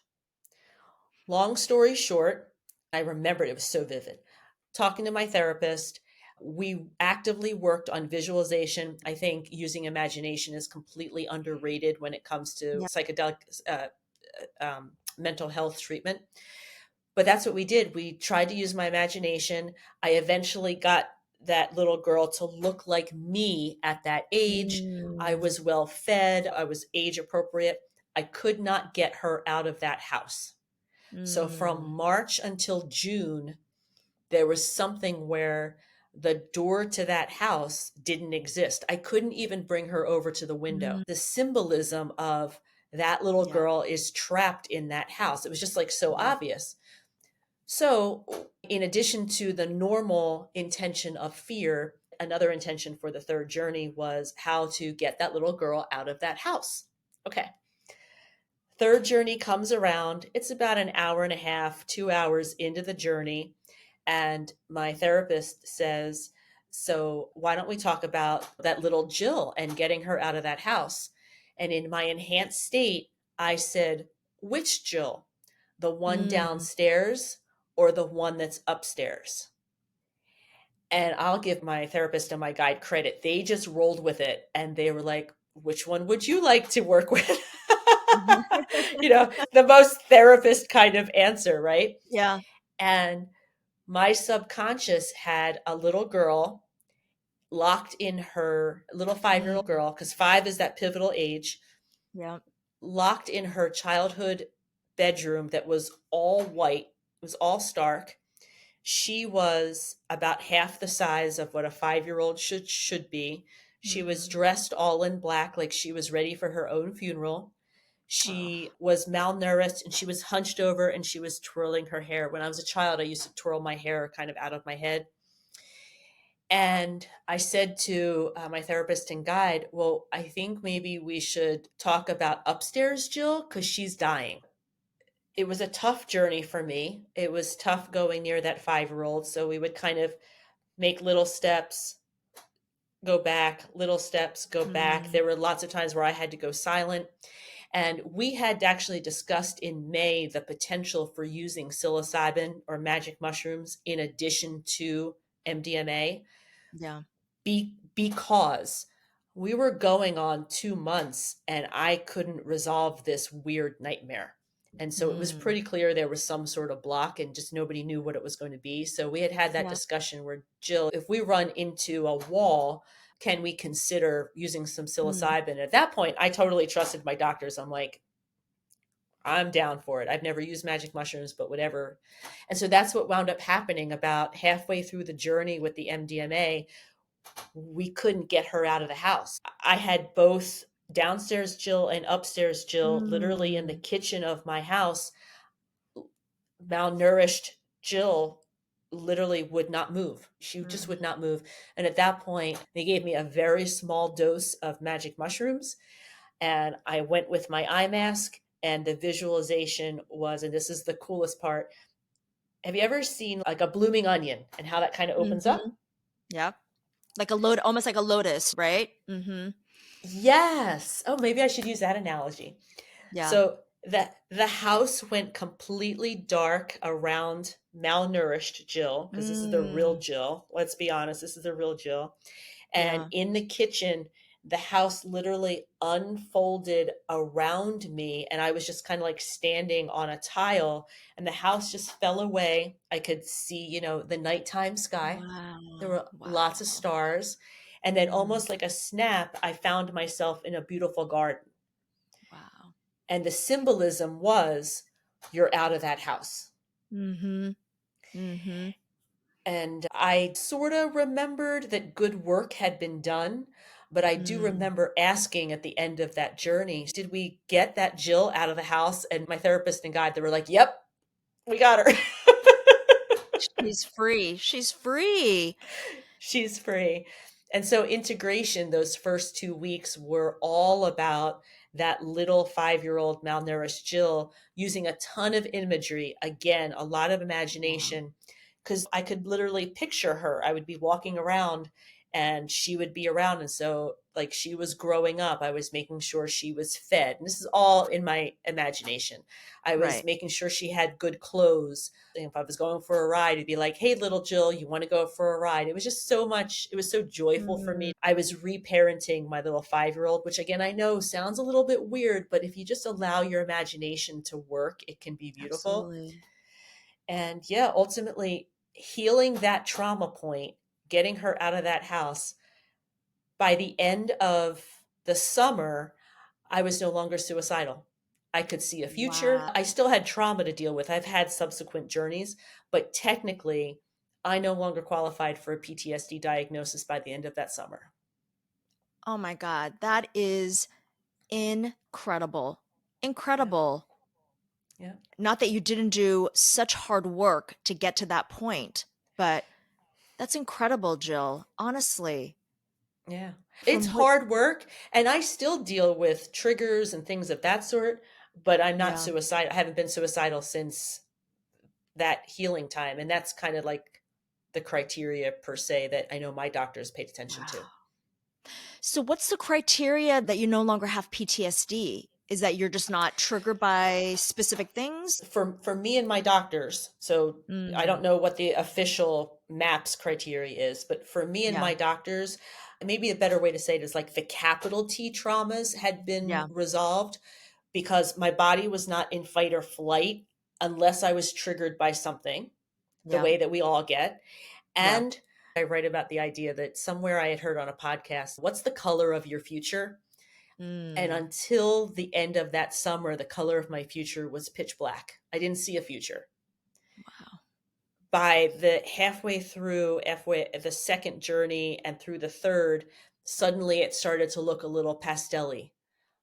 Long story short, I remembered it was so vivid. Talking to my therapist, we actively worked on visualization. I think using imagination is completely underrated when it comes to Yeah. psychedelic mental health treatment. But that's what we did. We tried to use my imagination. I eventually got that little girl to look like me at that age. I Mm. was well fed, I was age appropriate. I could not get her out of that house. So from Mm. March until June, there was something where the door to that house didn't exist. I couldn't even bring her over to the window. Mm. The symbolism of that little Yeah. girl is trapped in that house. It was just like so Yeah. obvious. So, in addition to the normal intention of fear, another intention for the third journey was how to get that little girl out of that house. Okay. Third journey comes around. It's about an hour and a half, 2 hours into the journey. And my therapist says, so why don't we talk about that little Jill and getting her out of that house? And in my enhanced state, I said, which Jill? The one Mm. downstairs or the one that's upstairs? And I'll give my therapist and my guide credit. They just rolled with it and they were like, which one would you like to work with? The most therapist kind of answer, right? Yeah. And my subconscious had a little girl locked in her little 5-year-old Mm. girl, because 5 is that pivotal age, Yeah. locked in her childhood bedroom that was all white, it was all stark. She was about half the size of what a 5-year-old should be. She was Mm. dressed all in black, like she was ready for her own funeral. Oh. She was malnourished and she was hunched over and she was twirling her hair. When I was a child, I used to twirl my hair kind of out of my head. And I said to my therapist and guide, well, I think maybe we should talk about upstairs Jill because she's dying. It was a tough journey for me. It was tough going near that 5-year-old. So we would kind of make little steps, go back, little steps, go back. Mm. There were lots of times where I had to go silent. And we had actually discussed in May the potential for using psilocybin or magic mushrooms in addition to MDMA Yeah. because we were going on 2 months and I couldn't resolve this weird nightmare. And so it was Mm. pretty clear there was some sort of block and just nobody knew what it was going to be. So we had that Yeah. discussion where, Jill, if we run into a wall, can we consider using some Mm. psilocybin? At that point, I totally trusted my doctors. I'm like, I'm down for it. I've never used magic mushrooms, but whatever. And so that's what wound up happening about halfway through the journey with the MDMA. We couldn't get her out of the house. I had both downstairs Jill and upstairs Jill literally in the Mm. kitchen of my house. Malnourished Jill literally would not move. She just Mm. would not move. And at that point, they gave me a very small dose of magic mushrooms. And I went with my eye mask. And the visualization was, and this is the coolest part. Have you ever seen like a blooming onion and how that kind of opens Mhm. up? Yep. Like a load, almost like a lotus, right? Mhm. Yes. Oh, maybe I should use that analogy. Yeah. So the house went completely dark around malnourished Jill, because this is the real Mm. Jill. Let's be honest, this is the real Jill. And Yeah. in the kitchen, the house literally unfolded around me, and I was just kind of like standing on a tile, and the house just fell away. I could see, the nighttime sky. There Wow. were lots of Wow. stars. And then Mm. almost like a snap, I found myself in a beautiful garden. Wow. And the symbolism was, you're out of that house. Mhm. Mhm. And I sort of remembered that good work had been done, but I do Mm. remember asking at the end of that journey, did we get that Jill out of the house? And my therapist and guide, they were like, yep, we got her. She's free. She's free. She's free. And so integration, those first 2 weeks were all about that little 5-year-old malnourished Jill using a ton of imagery. Again, a lot of Wow. imagination, because I could literally picture her. I would be walking around and she would be around. And so like she was growing up, I was making sure she was fed. And this is all in my imagination. I was Right. making sure she had good clothes. And if I was going for a ride, it'd be like, hey, little Jill, you want to go for a ride? It was just so much. It was so joyful for Mm, me. I was reparenting my little 5-year-old, which again, I know sounds a little bit weird, but if you just allow your imagination to work, it can be beautiful. absolutely. And yeah, ultimately healing that trauma point, getting her out of that house, by the end of the summer, I was no longer suicidal. I could see a future. Wow. I still had trauma to deal with. I've had subsequent journeys, but technically, I no longer qualified for a PTSD diagnosis by the end of that summer. Oh my God. That is incredible. Yeah. Incredible. Yeah. Not that you didn't do such hard work to get to that point, but that's incredible, Jill. Honestly, Yeah. It's from what, hard work, and I still deal with triggers and things of that sort, but I'm not yeah. suicidal. I haven't been suicidal since that healing time. And that's kind of like the criteria per se that I know my doctors paid attention to. Wow. So, what's the criteria that you no longer have PTSD? Is that you're just not triggered by specific things? For me and my doctors, so I don't Mm, know what the official MAPS criteria is, but for me and yeah. my doctors, maybe a better way to say it is like the capital T traumas had been Yeah. resolved because my body was not in fight or flight unless I was triggered by something, the Yeah. way that we all get. Yeah. And I write about the idea that somewhere I had heard on a podcast, what's the color of your future? And Mm, until the end of that summer, the color of my future was pitch black. I didn't see a future. wow. By the halfway the second journey and through the third, suddenly it started to look a little pastelly.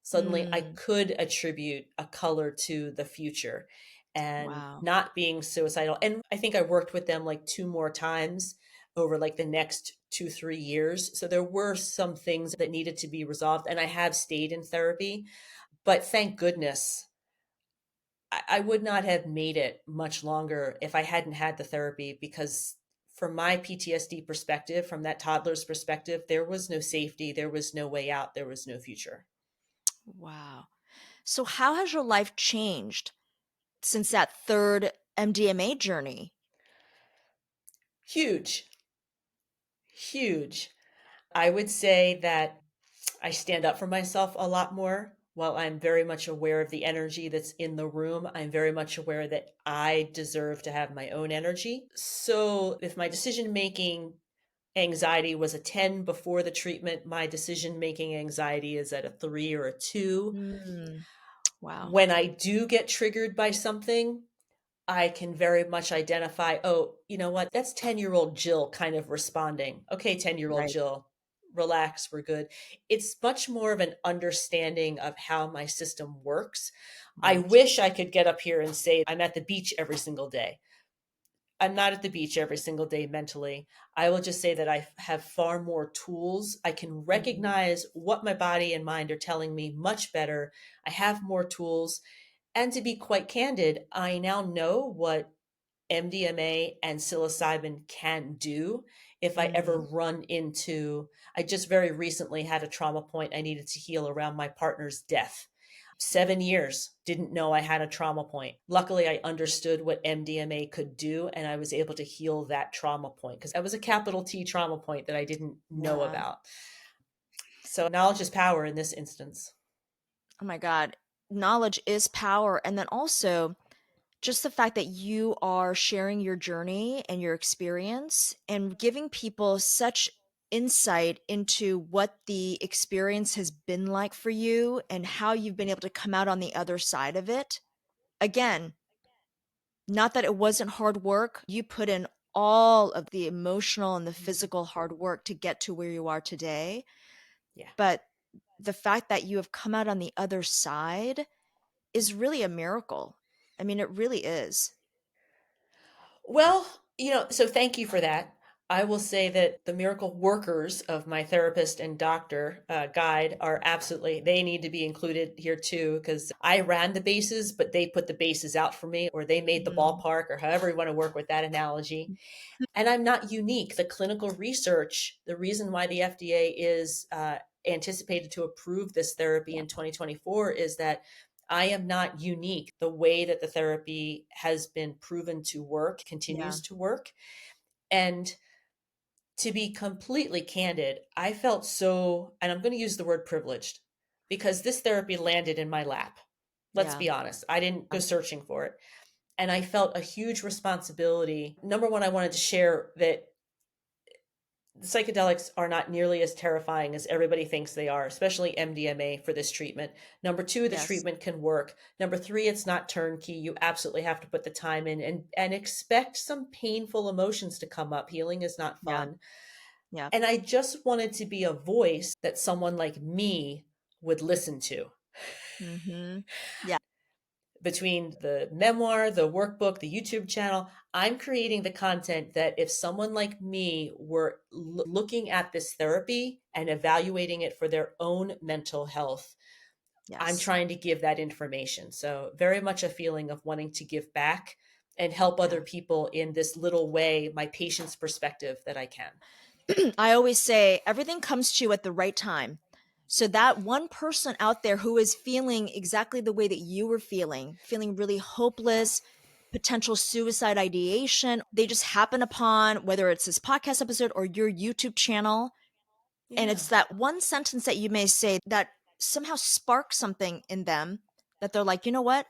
Suddenly I Mm, could attribute a color to the future and wow. not being suicidal. And I think I worked with them like two more times over like the next 2, 3 years. So there were some things that needed to be resolved. And I have stayed in therapy, but thank goodness I would not have made it much longer if I hadn't had the therapy because from my PTSD perspective, from that toddler's perspective, there was no safety, there was no way out, there was no future. Wow. So, how has your life changed since that third MDMA journey? Huge, huge. I would say that I stand up for myself a lot more. While I'm very much aware of the energy that's in the room, I'm very much aware that I deserve to have my own energy. So if my decision making anxiety was a 10 before the treatment, my decision making anxiety is at a 3 or a 2. Mm, wow. When I do get triggered by something, I can very much identify, oh, you know what? That's 10-year-old Jill kind of responding. Okay, 10-year-old Right. Jill, relax, we're good. It's much more of an understanding of how my system works. I Right. wish I could get up here and say I'm at the beach every single day. I'm not at the beach every single day mentally. I will just say that I have far more tools. I can Mhm. recognize what my body and mind are telling me much better. I have more tools. And to be quite candid, I now know what MDMA and psilocybin can do if I ever Mm, run into. I just very recently had a trauma point I needed to heal around my partner's death. 7 years, didn't know I had a trauma point. Luckily, I understood what MDMA could do, and I was able to heal that trauma point because that was a capital T trauma point that I didn't know yeah. about. So, knowledge is power in this instance. Oh my God. Knowledge is power. And then also, just the fact that you are sharing your journey and your experience and giving people such insight into what the experience has been like for you and how you've been able to come out on the other side of it. Again, not that it wasn't hard work, you put in all of the emotional and the Mm. physical hard work to get to where you are today. Yeah. But the fact that you have come out on the other side is really a miracle. I mean, it really is. Well, so thank you for that. I will say that the miracle workers of my therapist and doctor guide are absolutely, they need to be included here too, because I ran the bases, but they put the bases out for me, or they made the Mm. ballpark, or however you want to work with that analogy. And I'm not unique. The clinical research, the reason why the FDA is anticipated to approve this therapy in 2024 is that I am not unique. The way that the therapy has been proven to work Yeah. continues to work. And to be completely candid, I felt so, and I'm going to use the word privileged, because this therapy landed in my lap. Let's Yeah. be honest. I didn't go searching for it. And I felt a huge responsibility. Number one, I wanted to share that the psychedelics are not nearly as terrifying as everybody thinks they are, especially MDMA for this treatment. Number two, the Yes. treatment can work. Number three, it's not turnkey. You absolutely have to put the time in and expect some painful emotions to come up. Healing is not Yeah. fun. Yeah. And I just wanted to be a voice that someone like me would listen to. Mhm. Yeah. Between the memoir, the workbook, the YouTube channel, I'm creating the content that if someone like me were looking at this therapy and evaluating it for their own mental health, I'm Yes. trying to give that information. So, very much a feeling of wanting to give back and help Yeah. other people in this little way, my patient's perspective that I can. I always say everything comes to you at the right time. So that one person out there who is feeling exactly the way that you were feeling really hopeless, potential suicide ideation, they just happen upon whether it's this podcast episode or your YouTube channel. And Yeah. it's that one sentence that you may say that somehow sparks something in them that they're like, you know what?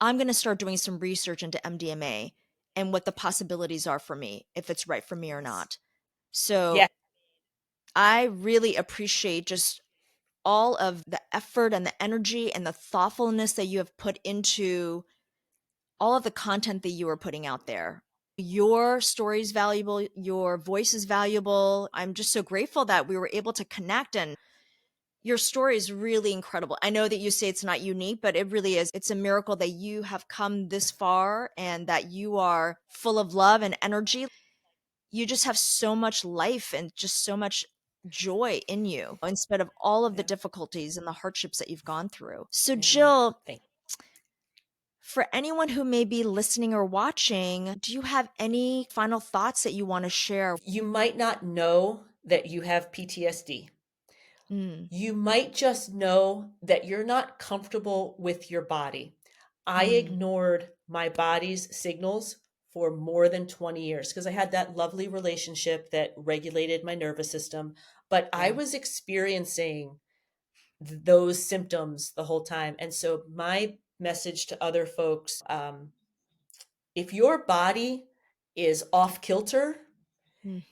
I'm going to start doing some research into MDMA and what the possibilities are for me, if it's right for me or Yes. not. So Yeah. I really appreciate just all of the effort and the energy and the thoughtfulness that you have put into all of the content that you are putting out there. Your story is valuable, your voice is valuable. I'm just so grateful that we were able to connect, and your story is really incredible. I know that you say it's not unique, but it really is. It's a miracle that you have come this far and that you are full of love and energy. You just have so much life and just so much joy in you in spite of all of the Yeah. difficulties and the hardships that you've gone through. So, Yeah. Jill, Thank for anyone who may be listening or watching, do you have any final thoughts that you want to share? you. You might not know that you have PTSD. Mm, You might just know that you're not comfortable with your body. I mm, ignored my body's signals for more than 20 years because I had that lovely relationship that regulated my nervous system, but I yeah. was experiencing those symptoms the whole time. And so, my message to other folks, if your body is off kilter, Mm,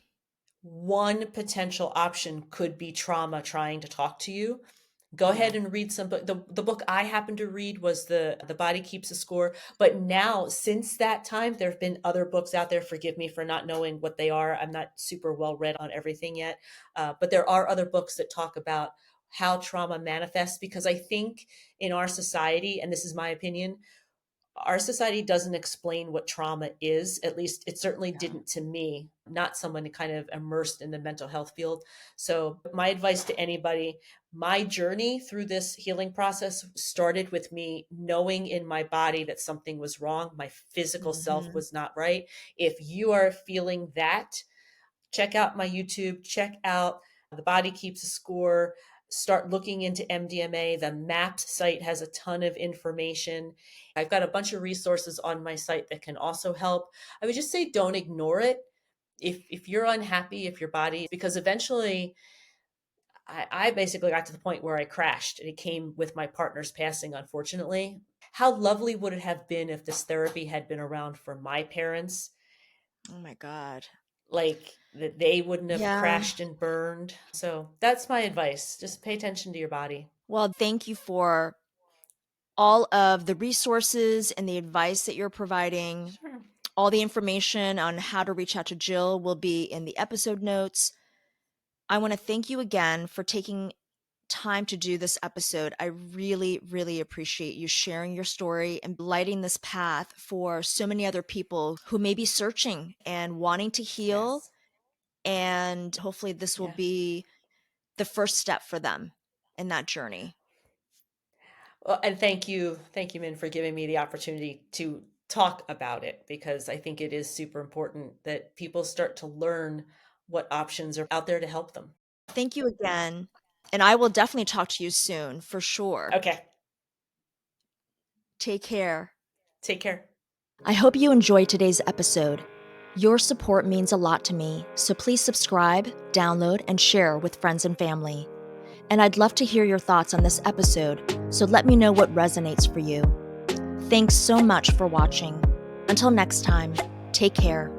one potential option could be trauma trying to talk to you. Go yeah. ahead and read some book. The book I happened to read was the Body Keeps a Score. But now, since that time, there have been other books out there. Forgive me for not knowing what they are. I'm not super well read on everything yet. But there are other books that talk about how trauma manifests, because I think in our society, and this is my opinion, our society doesn't explain what trauma is. At least it certainly Yeah. didn't to me, not someone kind of immersed in the mental health field. So, my advice to anybody, my journey through this healing process started with me knowing in my body that something was wrong. My physical self Hmm. was not right. If you are feeling that, check out my YouTube, check out The Body Keeps a Score, start looking into MDMA. The MAPS site has a ton of information. I've got a bunch of resources on my site that can also help. I would just say don't ignore it. If you're unhappy, if your body, because eventually I basically got to the point where I crashed, and it came with my partner's passing, unfortunately. How lovely would it have been if this therapy had been around for my parents, Oh my God. like that they wouldn't have Yeah. crashed and burned. So that's my advice. Just pay attention to your body. Well, thank you for all of the resources and the advice that you're providing. Sure. All the information on how to reach out to Jill will be in the episode notes. I want to thank you again for taking time to do this episode. I really, really appreciate you sharing your story and lighting this path for so many other people who may be searching and wanting to heal. Yes. And hopefully, this will Yeah. be the first step for them in that journey. Well, and thank you, Min, for giving me the opportunity to talk about it, because I think it is super important that people start to learn what options are out there to help them. Thank you again. And I will definitely talk to you soon, for sure. Okay. Take care. Take care. I hope you enjoyed today's episode. Your support means a lot to me, so please subscribe, download, and share with friends and family. And I'd love to hear your thoughts on this episode, so let me know what resonates for you. Thanks so much for watching. Until next time, take care.